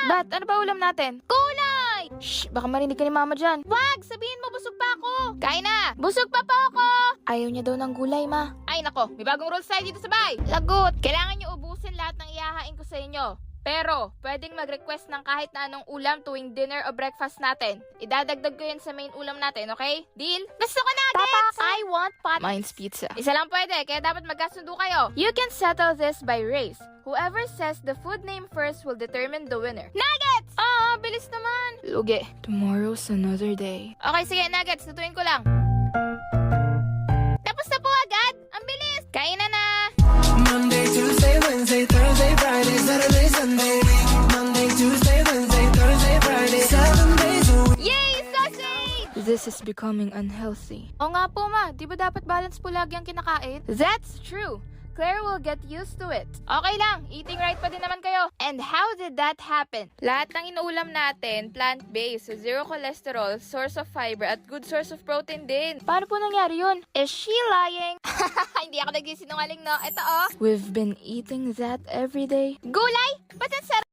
Bat, ano ba ulam natin? Gulay! Shh, baka marinig ka ni mama dyan. Wag! Sabihin mo, busog pa ako! Kain na! Busog pa po ako! Ayaw niya daw ng gulay, ma. Ay, nako, may bagong rules tayo dito sa bahay. Lagot! Kailangan niyo ubusin lahat ng ihahain ko sa inyo. Pero, pwedeng mag-request ng kahit na anong ulam tuwing dinner o breakfast natin. Idadagdag ko yun sa main ulam natin, okay? Deal? Gusto ko nuggets! I want pot. Mine's pizza. Isa lang pwede, kaya dapat magkasundo kayo. You can settle this by race. Whoever says the food name first will determine the winner. Nuggets! Bilis naman. Lugi. Tomorrow's another day. Okay, sige, nuggets. Tutuin ko lang. Tapos na po agad. Ang bilis. Kainan na. Monday, Tuesday, Wednesday, Thursday, Friday, Saturday, Sunday. Monday, Tuesday, Wednesday, Thursday, Friday, 7 days a week. Yay! Sausage! This is becoming unhealthy. O nga po, ma. Di ba dapat balance po lagi ang kinakain? That's true. Claire will get used to it. Okay lang, eating right pa din naman kayo. And how did that happen? Lahat ng inuulam natin, plant-based, so zero cholesterol, source of fiber, at good source of protein din. Paano po nangyari yun? Is she lying? Hindi ako nagsisinungaling, no? Ito, oh. We've been eating that every day. Gulay? Ba't ang sarap?